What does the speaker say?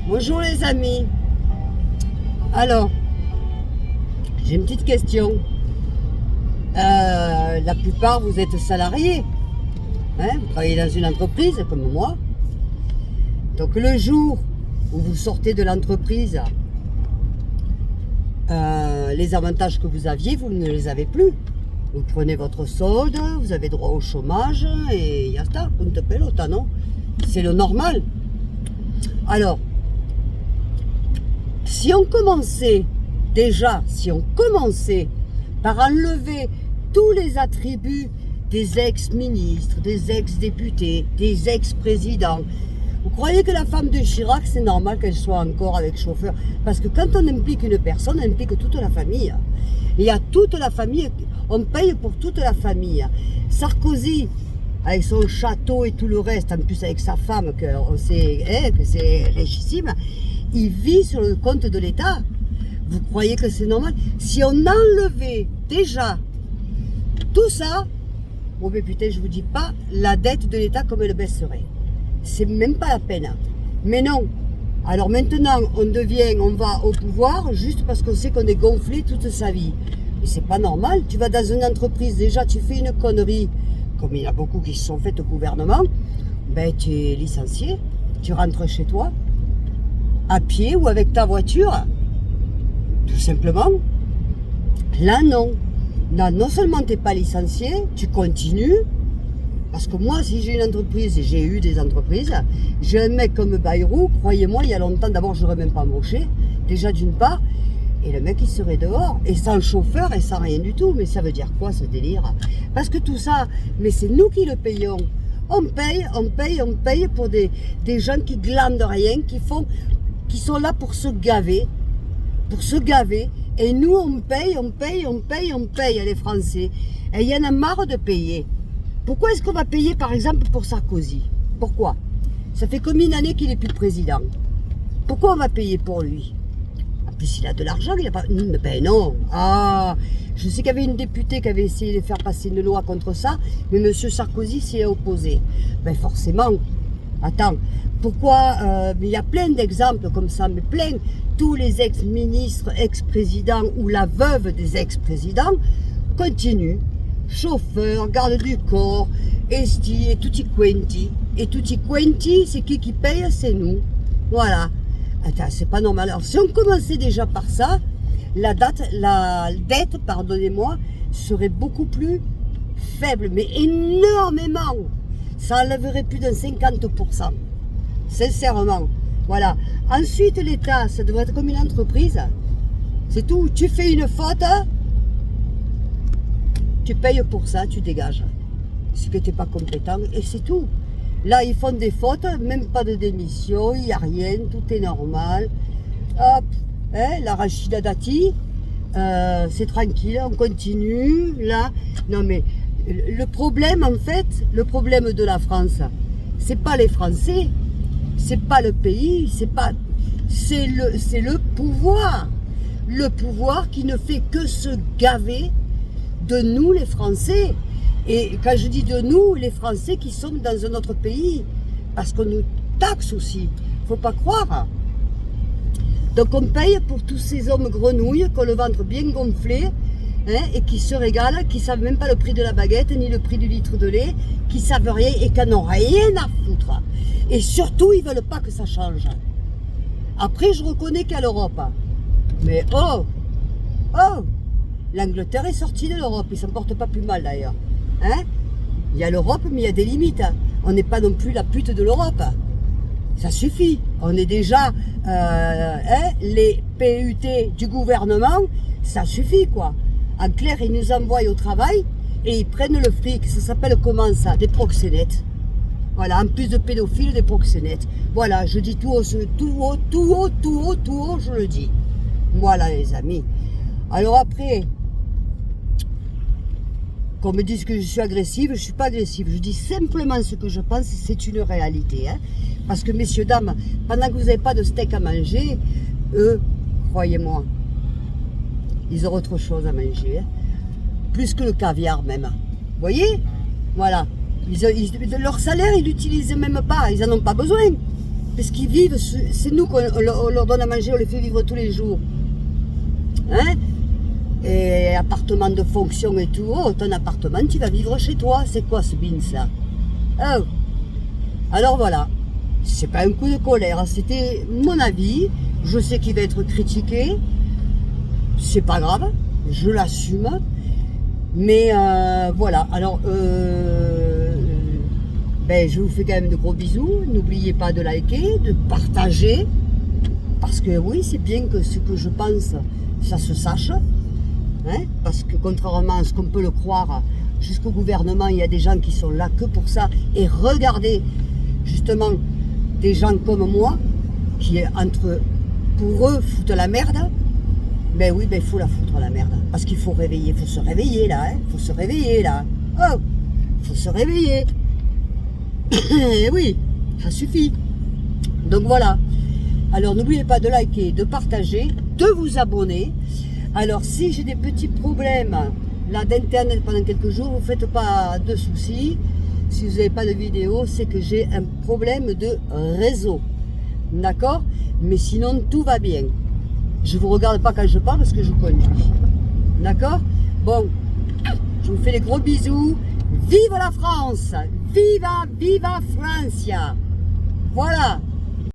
Bonjour les amis. Alors, j'ai une petite question. La plupart, vous êtes salariés. Vous travaillez dans une entreprise comme moi. Donc le jour où vous sortez de l'entreprise, les avantages que vous aviez, vous ne les avez plus. Vous prenez votre solde, vous avez droit au chômage et yasta, punto pelota, non? C'est le normal. Alors, si on commençait par enlever tous les attributs des ex-ministres, des ex-députés, des ex-présidents, vous croyez que la femme de Chirac, c'est normal qu'elle soit encore avec chauffeur? Parce que quand on implique une personne, on implique toute la famille. Il y a toute la famille, on paye pour toute la famille. Sarkozy, avec son château et tout le reste, en plus avec sa femme, qu'on sait que c'est richissime, il vit sur le compte de l'État. Vous croyez que c'est normal? Si on enlevait déjà tout ça, oh mais putain, je vous dis pas la dette de l'État comme elle baisserait. C'est même pas la peine. Mais non. Alors maintenant, on va au pouvoir juste parce qu'on sait qu'on est gonflé toute sa vie. Et c'est pas normal. Tu vas dans une entreprise, déjà tu fais une connerie, comme il y a beaucoup qui se sont faites au gouvernement, ben tu es licencié, tu rentres chez toi, à pied ou avec ta voiture, tout simplement. Là non. Là, non seulement tu n'es pas licencié, tu continues. Parce que moi, si j'ai une entreprise, et j'ai eu des entreprises, j'ai un mec comme Bayrou, croyez-moi, il y a longtemps, d'abord, je n'aurais même pas embauché, déjà d'une part, et le mec, il serait dehors, et sans chauffeur, et sans rien du tout. Mais ça veut dire quoi, ce délire? Parce que tout ça, mais c'est nous qui le payons. On paye pour des gens qui glandent rien, qui sont là pour se gaver, et nous, on paye, les Français. Et il y en a marre de payer. Pourquoi est-ce qu'on va payer, par exemple, pour Sarkozy? Pourquoi? Ça fait combien d'années qu'il n'est plus président? Pourquoi on va payer pour lui? En plus, il a de l'argent, il n'a pas... Ben non. Ah, je sais qu'il y avait une députée qui avait essayé de faire passer une loi contre ça, mais M. Sarkozy s'y est opposé. Ben forcément. Attends, pourquoi il y a plein d'exemples comme ça, mais plein. Tous les ex-ministres, ex-présidents ou la veuve des ex-présidents continuent. Chauffeur, garde du corps, esti et tutti quanti. Et tutti quanti, c'est qui paye? C'est nous. Voilà. Attends, c'est pas normal. Alors, si on commençait déjà par ça, la dette, pardonnez-moi, serait beaucoup plus faible, mais énormément. Ça enlèverait plus d'un 50%. Sincèrement. Voilà. Ensuite, l'État, ça devrait être comme une entreprise. C'est tout. Tu fais une faute, tu payes pour ça, tu dégages. C'est que tu n'es pas compétent et c'est tout. Là, ils font des fautes, même pas de démission, il n'y a rien, tout est normal. Hop, la Rachida Dati, c'est tranquille, on continue. Là, non mais le problème, en fait, le problème de la France, c'est pas les Français, c'est pas le pays, c'est le pouvoir. Le pouvoir qui ne fait que se gaver de nous les Français. Et quand je dis de nous, les Français qui sommes dans un autre pays, parce qu'on nous taxe aussi, faut pas croire. Donc on paye pour tous ces hommes grenouilles qui ont le ventre bien gonflé, et qui se régalent, qui savent même pas le prix de la baguette, ni le prix du litre de lait, qui savent rien et qui n'ont rien à foutre. Et surtout, ils veulent pas que ça change. Après, je reconnais qu'il y a l'Europe. Mais oh, l'Angleterre est sortie de l'Europe, ils ne s'en portent pas plus mal d'ailleurs. Il y a l'Europe, mais il y a des limites. On n'est pas non plus la pute de l'Europe. Ça suffit. On est déjà les PUT du gouvernement, ça suffit quoi. En clair, ils nous envoient au travail et ils prennent le fric. Ça s'appelle comment ça? Des proxénètes. Voilà, en plus de pédophiles, des proxénètes. Voilà, je dis tout haut, je le dis. Voilà les amis. Alors après, qu'on me dise que je suis agressive, je ne suis pas agressive. Je dis simplement ce que je pense, c'est une réalité. Parce que messieurs, dames, pendant que vous n'avez pas de steak à manger, eux, croyez-moi, ils auront autre chose à manger. Plus que le caviar même. Vous voyez? Voilà. Leur salaire, ils l'utilisent même pas. Ils n'en ont pas besoin. Parce qu'ils vivent, c'est nous qu'on leur donne à manger, on les fait vivre tous les jours. Hein? Et appartement de fonction et tout. Oh, ton appartement, tu vas vivre chez toi. C'est quoi ce bin ça? Oh. Alors voilà. C'est pas un coup de colère. C'était mon avis. Je sais qu'il va être critiqué. C'est pas grave. Je l'assume. Mais voilà. Alors, ben, je vous fais quand même de gros bisous. N'oubliez pas de liker, de partager. Parce que oui, c'est bien que ce que je pense, ça se sache. Hein, parce que contrairement à ce qu'on peut le croire, jusqu'au gouvernement, il y a des gens qui sont là que pour ça. Et regardez, justement, des gens comme moi, qui pour eux, foutent la merde. Ben oui, ben il faut la foutre la merde. Parce qu'il faut réveiller, il faut se réveiller là. Il faut se réveiller là. Oh, il faut se réveiller. Et oui, ça suffit. Donc voilà. Alors n'oubliez pas de liker, de partager, de vous abonner. Alors si j'ai des petits problèmes là d'internet pendant quelques jours, vous ne faites pas de soucis. Si vous n'avez pas de vidéo, c'est que j'ai un problème de réseau. D'accord? Mais sinon tout va bien. Je ne vous regarde pas quand je parle parce que je conduis. D'accord? Bon, je vous fais des gros bisous. Vive la France! Viva, viva Francia! Voilà!